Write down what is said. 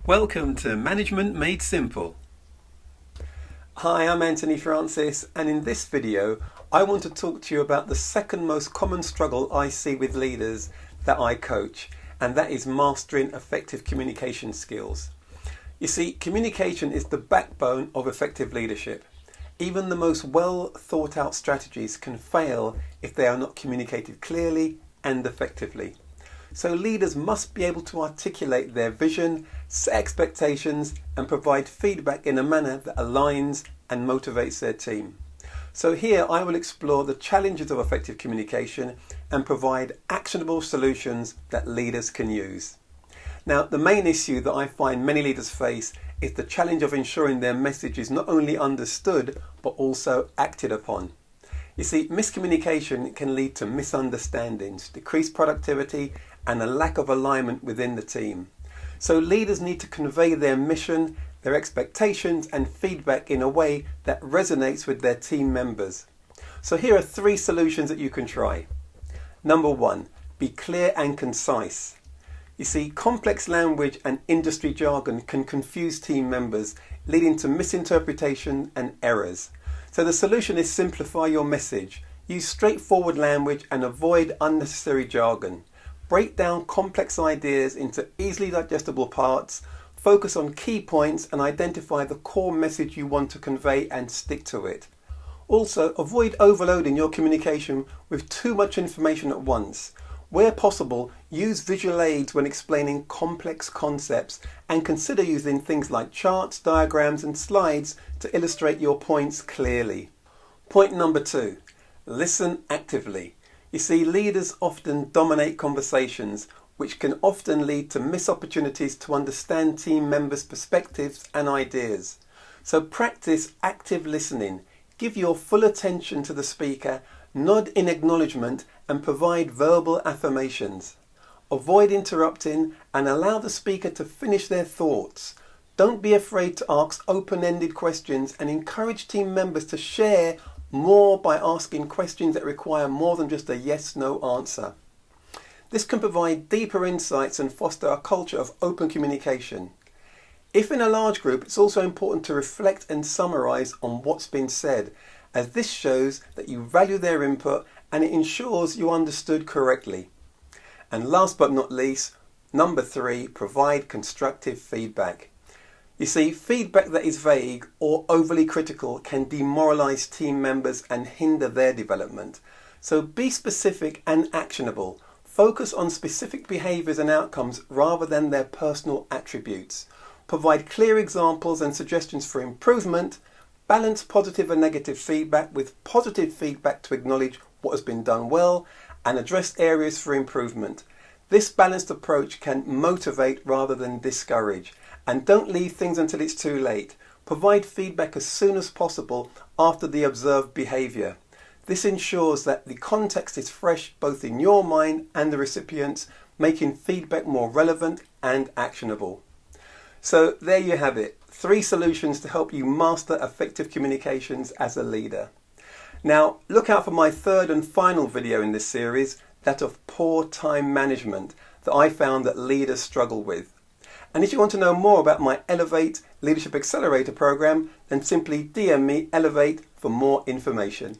Welcome to Management Made Simple. Hi, I'm Anthony Francis, and in this video I want to talk to you about the second most common struggle I see with leaders that I coach, and that is mastering effective communication skills. You see, communication is the backbone of effective leadership. Even the most well thought out strategies can fail if they are not communicated clearly and effectively. So leaders must be able to articulate their vision, set expectations, and provide feedback in a manner that aligns and motivates their team. So here I will explore the challenges of effective communication and provide actionable solutions that leaders can use. Now, the main issue that I find many leaders face is the challenge of ensuring their message is not only understood but also acted upon. You see, miscommunication can lead to misunderstandings, decreased productivity, and a lack of alignment within the team. So leaders need to convey their mission, their expectations and feedback in a way that resonates with their team members. So here are 3 solutions that you can try. Number 1, be clear and concise. You see, complex language and industry jargon can confuse team members, leading to misinterpretation and errors. So the solution is simplify your message. Use straightforward language and avoid unnecessary jargon. Break down complex ideas into easily digestible parts, focus on key points and identify the core message you want to convey and stick to it. Also, avoid overloading your communication with too much information at once. Where possible, use visual aids when explaining complex concepts and consider using things like charts, diagrams and slides to illustrate your points clearly. Point number 2, listen actively. You see, leaders often dominate conversations, which can often lead to missed opportunities to understand team members' perspectives and ideas. So practice active listening. Give your full attention to the speaker, nod in acknowledgement, and provide verbal affirmations. Avoid interrupting and allow the speaker to finish their thoughts. Don't be afraid to ask open-ended questions and encourage team members to share more by asking questions that require more than just a yes/no answer. This can provide deeper insights and foster a culture of open communication. If in a large group, it's also important to reflect and summarize on what's been said, as this shows that you value their input and it ensures you understood correctly. And last but not least, number 3, provide constructive feedback. You see, feedback that is vague or overly critical can demoralize team members and hinder their development. So be specific and actionable. Focus on specific behaviors and outcomes rather than their personal attributes. Provide clear examples and suggestions for improvement. Balance positive and negative feedback with positive feedback to acknowledge what has been done well and address areas for improvement. This balanced approach can motivate rather than discourage. And don't leave things until it's too late. Provide feedback as soon as possible after the observed behaviour. This ensures that the context is fresh both in your mind and the recipient's, making feedback more relevant and actionable. So there you have it, 3 solutions to help you master effective communications as a leader. Now look out for my 3rd and final video in this series, that of poor time management, that I found that leaders struggle with. And if you want to know more about my Elevate Leadership Accelerator program, then simply DM me Elevate for more information.